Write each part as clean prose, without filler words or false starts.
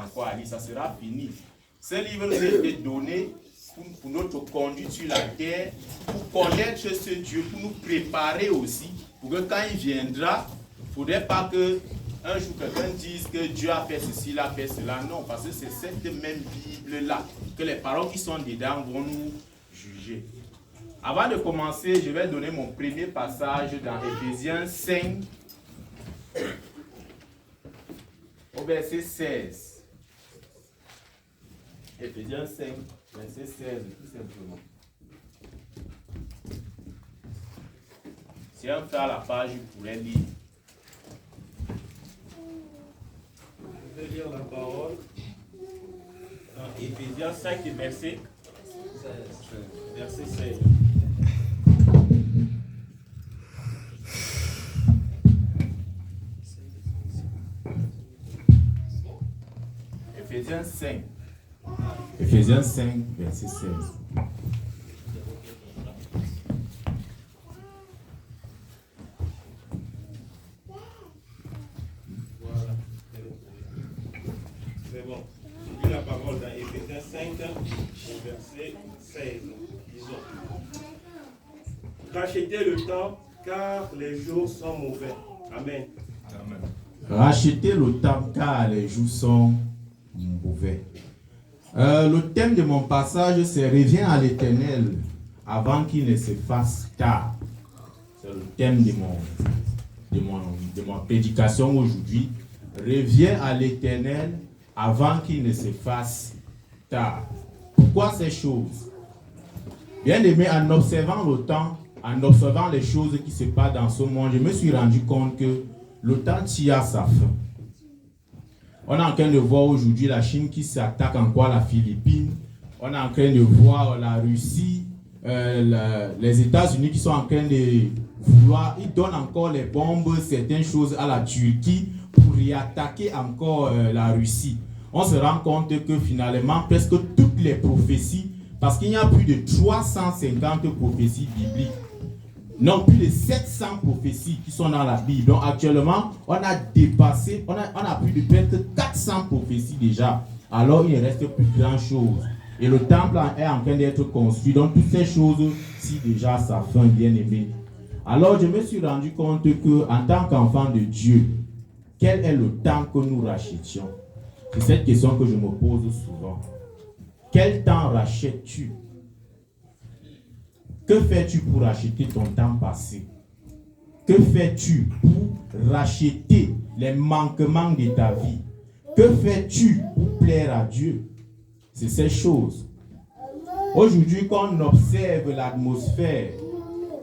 encore à lire, ça sera fini. Ce livre nous a été donné pour notre conduite sur la terre, pour connaître ce Dieu, pour nous préparer aussi, pour que quand il viendra, il ne faudrait pas que un jour quelqu'un dise que Dieu a fait ceci, il a fait cela. Non, parce que c'est cette même Bible-là que les paroles qui sont dedans vont nous juger. Avant de commencer, je vais donner mon premier passage dans Éphésiens 5, au verset 16. Éphésiens 5, verset 16, tout simplement. Si un frère à la page, il pourrait lire. Je vais lire la parole dans Éphésiens 5, verset 16. Éphésiens 5. Éphésiens 5, verset 16. Voilà. C'est bon. Je lis la parole dans Éphésiens 5, verset 16. Disons. Rachetez le temps, car les jours sont mauvais. Amen. Amen. Rachetez le temps, car les jours sont mauvais. Le thème de mon passage, c'est reviens à l'Éternel avant qu'il ne se fasse tard. C'est le thème de ma prédication aujourd'hui. Reviens à l'Éternel avant qu'il ne se fasse tard. Pourquoi ces choses? Bien aimé, en observant le temps, en observant les choses qui se passent dans ce monde, je me suis rendu compte que le temps tire à sa fin. On est en train de voir aujourd'hui la Chine qui s'attaque encore à la Philippine. On est en train de voir la Russie, les États-Unis qui sont en train de vouloir, ils donnent encore les bombes, certaines choses à la Turquie pour réattaquer encore la Russie. On se rend compte que finalement, presque toutes les prophéties, parce qu'il y a plus de 350 prophéties bibliques, non, plus de 700 prophéties qui sont dans la Bible. Donc actuellement, on a dépassé, on a plus de presque 400 prophéties déjà. Alors il ne reste plus grand chose. Et le temple est en train d'être construit. Donc toutes ces choses, si déjà sa fin, bien aimé. Alors je me suis rendu compte que en tant qu'enfant de Dieu, quel est le temps que nous rachetions? C'est cette question que je me pose souvent. Quel temps rachètes-tu? Que fais-tu pour racheter ton temps passé? Que fais-tu pour racheter les manquements de ta vie? Que fais-tu pour plaire à Dieu? C'est ces choses. Aujourd'hui, quand on observe l'atmosphère,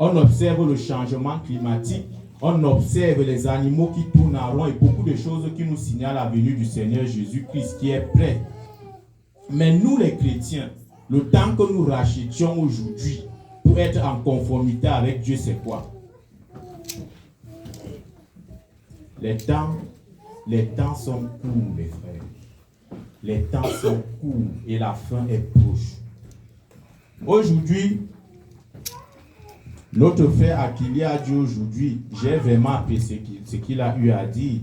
on observe le changement climatique, on observe les animaux qui tournent en rond et beaucoup de choses qui nous signalent la venue du Seigneur Jésus-Christ qui est prêt. Mais nous les chrétiens, le temps que nous rachetions aujourd'hui, pour être en conformité avec Dieu, c'est quoi? Les temps sont courts, mes frères. Les temps sont courts et la fin est proche. Aujourd'hui, notre frère Akili a dit aujourd'hui, j'ai vraiment apprécié ce qu'il a eu à dire.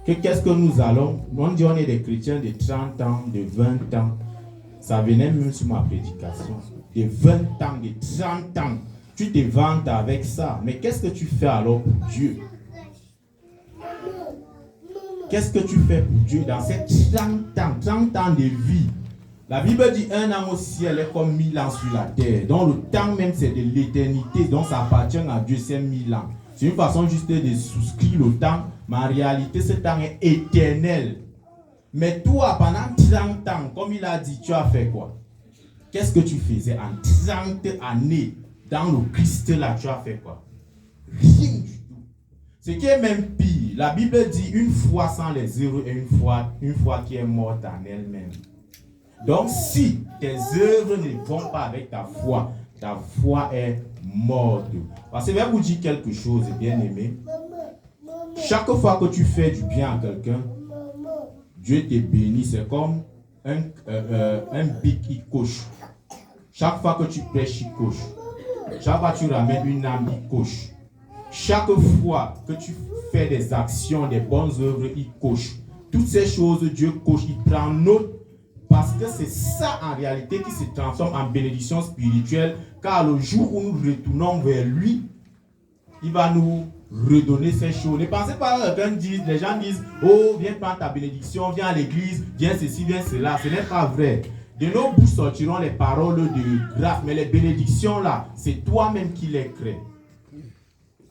Qu'est-ce que nous allons? On dit on est des chrétiens de 30 ans, de 20 ans. Ça venait même sur ma prédication. De 20 ans, de 30 ans. Tu te vantes avec ça. Mais qu'est-ce que tu fais alors pour Dieu? Qu'est-ce que tu fais pour Dieu dans ces 30 ans de vie? La Bible dit un an au ciel est comme 1000 ans sur la terre. Donc le temps même c'est de l'éternité. Donc ça appartient à Dieu, c'est 1000 ans. C'est une façon juste de souscrire le temps. Mais en réalité, ce temps est éternel. Mais toi, pendant 30 ans, comme il a dit, tu as fait quoi? Qu'est-ce que tu faisais en 30 années dans le Christ là? Tu as fait quoi? Rien du tout. Ce qui est même pire, la Bible dit une foi sans les œuvres et une foi qui est morte en elle-même. Donc si tes œuvres ne vont pas avec ta foi est morte. Parce que je vais vous dire quelque chose, bien aimé. Chaque fois que tu fais du bien à quelqu'un, Dieu te bénit. C'est comme un bic qui coche. Chaque fois que tu prêches, il coche. Chaque fois que tu ramènes une âme, il coche. Chaque fois que tu fais des actions, des bonnes œuvres, il coche. toutes ces choses, Dieu coche, il prend note, parce que c'est ça en réalité qui se transforme en bénédiction spirituelle, car le jour où nous retournons vers lui, il va nous redonner ces choses. Ne pensez pas que les gens disent, oh, viens prendre ta bénédiction, viens à l'église, viens ceci, viens cela. Ce n'est pas vrai. De nos bouches sortiront les paroles de grâce, mais les bénédictions là, c'est toi-même qui les crées.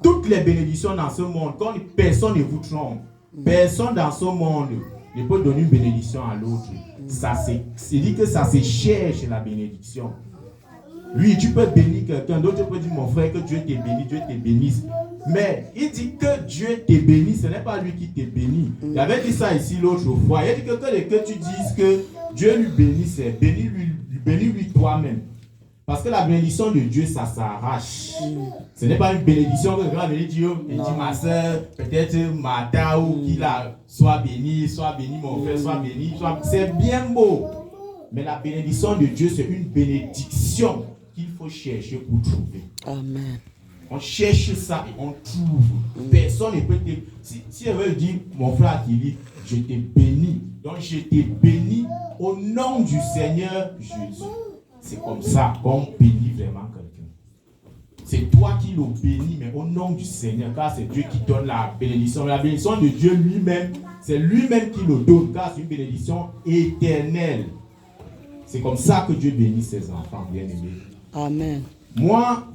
Toutes les bénédictions dans ce monde, quand personne ne vous trompe, personne dans ce monde ne peut donner une bénédiction à l'autre. C'est dit que ça se cherche la bénédiction. Oui, tu peux bénir quelqu'un, d'autres peuvent dire mon frère que Dieu t'ait béni, Dieu t'ait bénisse. Mais il dit que Dieu t'ait béni, ce n'est pas lui qui t'ait béni. Il avait dit ça ici l'autre fois. Il a dit que tu dises que Dieu lui bénisse, bénis-lui toi-même. Parce que la bénédiction de Dieu, ça s'arrache. Ce n'est pas une bénédiction que quelqu'un va venir dire, il dit ma soeur, peut-être Martha ou qui là, soit béni mon frère, soit béni. C'est bien beau. Mais la bénédiction de Dieu, c'est une bénédiction qu'il faut chercher pour trouver. Amen. On cherche ça et on trouve. Personne ne peut te... Si elle veut dire, mon frère Akili, je t'ai béni. Donc je t'ai béni au nom du Seigneur Jésus. C'est comme ça qu'on bénit vraiment quelqu'un. C'est toi qui le bénis, mais au nom du Seigneur, car c'est Dieu qui donne la bénédiction. La bénédiction de Dieu lui-même, c'est lui-même qui le donne, car c'est une bénédiction éternelle. C'est comme ça que Dieu bénit ses enfants, bien-aimés. Amen. Moi,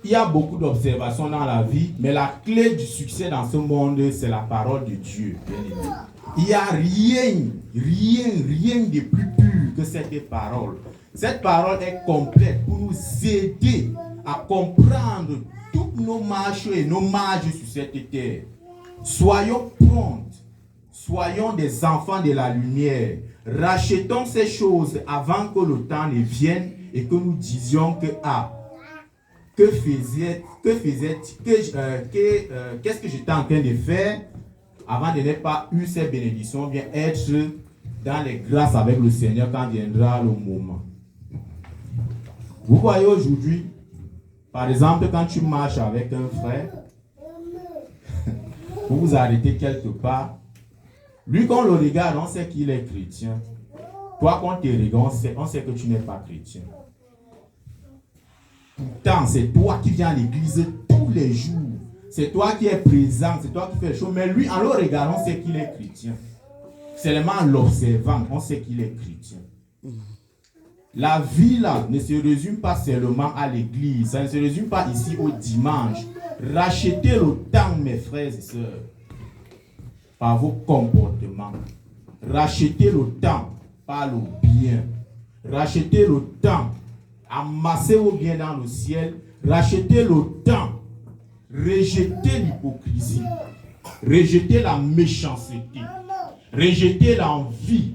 il y a beaucoup d'observations dans la vie, mais la clé du succès dans ce monde, c'est la parole de Dieu, bien-aimés. Il n'y a rien de plus pur que cette parole. Cette parole est complète pour nous aider à comprendre toutes nos marches et nos marges sur cette terre. Soyons prompt, soyons des enfants de la lumière. Rachetons ces choses avant que le temps ne vienne et que nous disions que qu'est-ce que j'étais en train de faire avant de n'être pas eu ces bénédictions, bien être dans les grâces avec le Seigneur quand viendra le moment. Vous voyez aujourd'hui, par exemple, quand tu marches avec un frère, vous vous arrêtez quelque part, lui, quand on le regarde, on sait qu'il est chrétien. Toi, quand tu te regardes, on sait que tu n'es pas chrétien. Pourtant, c'est toi qui viens à l'église tous les jours. C'est toi qui es présent, c'est toi qui fais les choses. Mais lui, en le regardant, on sait qu'il est chrétien. Seulement en l'observant, on sait qu'il est chrétien. La vie là ne se résume pas seulement à l'église. Ça ne se résume pas ici au dimanche. Rachetez le temps, mes frères et sœurs, par vos comportements. Rachetez le temps par le bien. Rachetez le temps. Amassez vos biens dans le ciel. Rachetez le temps. Rejetez l'hypocrisie. Rejetez la méchanceté. Rejetez l'envie.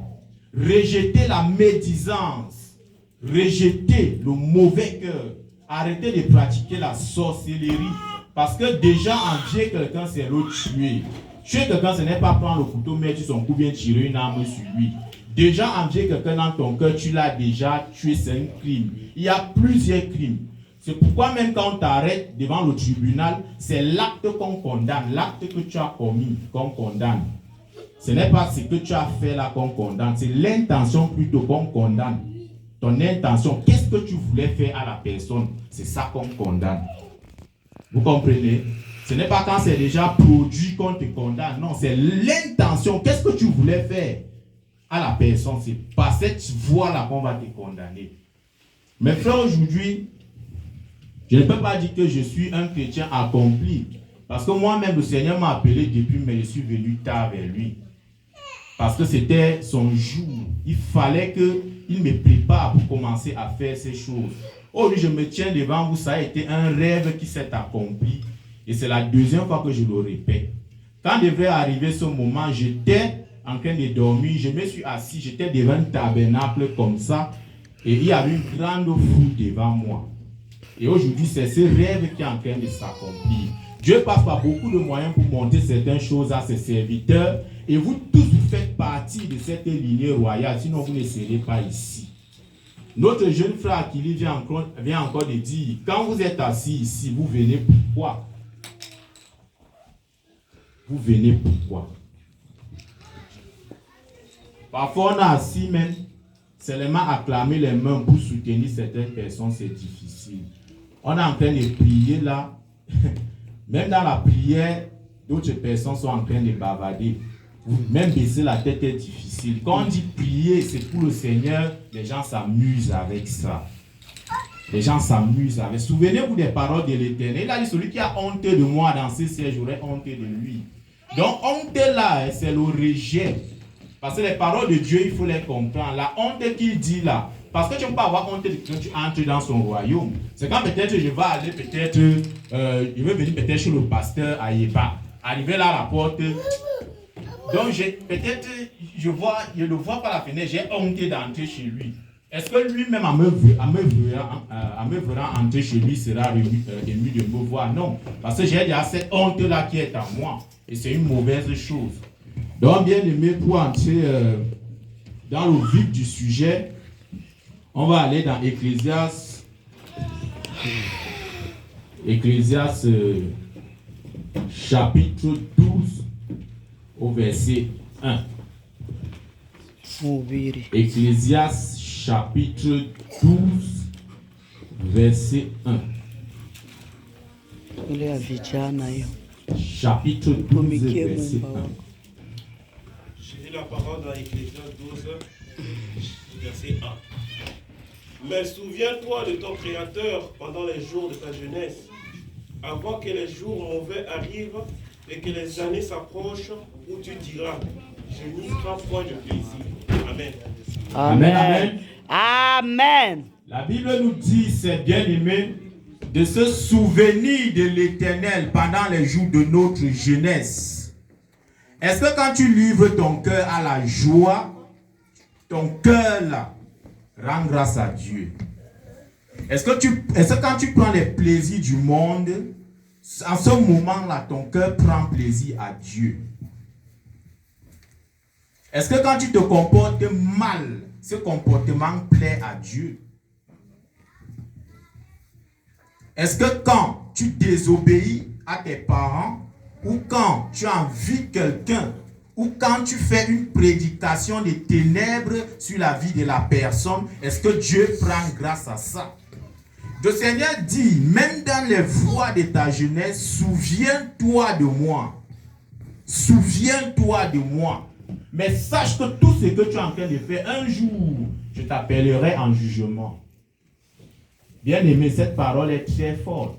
Rejetez la médisance. Rejetez le mauvais cœur. Arrêtez de pratiquer la sorcellerie. Parce que déjà envier quelqu'un, c'est le tuer. Tuer quelqu'un, ce n'est pas prendre le couteau, mettre sur son cou, bien tirer une arme sur lui. Déjà envier quelqu'un dans ton cœur, tu l'as déjà tué, c'est un crime. Il y a plusieurs crimes. C'est pourquoi même quand on t'arrête devant le tribunal, c'est l'acte qu'on condamne, l'acte que tu as commis qu'on condamne. Ce n'est pas ce que tu as fait là qu'on condamne, c'est l'intention plutôt qu'on condamne. Ton intention, qu'est-ce que tu voulais faire à la personne, c'est ça qu'on condamne. Vous comprenez? Ce n'est pas quand c'est déjà produit qu'on te condamne, non, c'est l'intention, qu'est-ce que tu voulais faire à la personne, c'est par cette voie-là qu'on va te condamner. Mes frères, aujourd'hui, je ne peux pas dire que je suis un chrétien accompli, parce que moi-même, le Seigneur m'a appelé depuis, mais je suis venu tard vers lui. Parce que c'était son jour. Il fallait qu'il me prépare pour commencer à faire ces choses. Aujourd'hui, je me tiens devant vous, ça a été un rêve qui s'est accompli. Et c'est la deuxième fois que je le répète. Quand devait arriver ce moment, j'étais en train de dormir, je me suis assis, j'étais devant un tabernacle comme ça, et il y avait une grande foule devant moi. Et aujourd'hui, c'est ce rêve qui est en train de s'accomplir. Dieu passe par beaucoup de moyens pour montrer certaines choses à ses serviteurs. Et vous tous, vous faites partie de cette lignée royale, sinon vous ne serez pas ici. Notre jeune frère Akili vient encore de dire, quand vous êtes assis ici, vous venez pourquoi? Vous venez pourquoi? Parfois, on a assis même, seulement acclamer les mains pour soutenir certaines personnes, c'est difficile. On est en train de prier là. Même dans la prière, d'autres personnes sont en train de bavarder. Même baisser la tête est difficile. Quand on dit prier, c'est pour le Seigneur, les gens s'amusent avec ça. Les gens s'amusent avec. Souvenez-vous des paroles de l'Éternel. Il a dit, celui qui a honte de moi dans ces sièges, j'aurai honte de lui. Donc, honte là, c'est le rejet. Parce que les paroles de Dieu, il faut les comprendre. La honte qu'il dit là, parce que tu ne peux pas avoir honte quand tu entres dans son royaume. C'est quand peut-être je vais aller, peut-être, je vais venir peut-être chez le pasteur à Yéba. Arriver là à la porte. Donc, peut-être, je le vois par la fenêtre, j'ai honte d'entrer chez lui. Est-ce que lui-même, en me verant entrer chez lui, sera ému de me voir? Non. Parce que j'ai déjà cette honte-là qui est en moi. Et c'est une mauvaise chose. Donc, bien aimé, pour entrer dans le vif du sujet, on va aller dans Ecclésiaste. Ecclésiaste chapitre 12 au verset 1. Ecclésiaste chapitre 12 verset 1. Chapitre 12 verset 1. Je lis la parole dans Ecclésiaste 12 verset 1. Mais souviens-toi de ton Créateur pendant les jours de ta jeunesse, avant que les jours mauvais arrivent et que les années s'approchent où tu diras, je n'y prends point de plaisir. Amen. Amen. Amen. Amen. La Bible nous dit, c'est bien aimé, de se souvenir de l'Éternel pendant les jours de notre jeunesse. Est-ce que quand tu livres ton cœur à la joie, ton cœur là, rend grâce à Dieu? Est-ce que quand tu prends les plaisirs du monde, en ce moment-là, ton cœur prend plaisir à Dieu? Est-ce que quand tu te comportes mal, ce comportement plaît à Dieu? Est-ce que quand tu désobéis à tes parents, ou quand tu envies quelqu'un, ou quand tu fais une prédication des ténèbres sur la vie de la personne, est-ce que Dieu prend grâce à ça? Le Seigneur dit, même dans les voies de ta jeunesse, souviens-toi de moi. Souviens-toi de moi. Mais sache que tout ce que tu es en train de faire, un jour, je t'appellerai en jugement. Bien aimé, cette parole est très forte.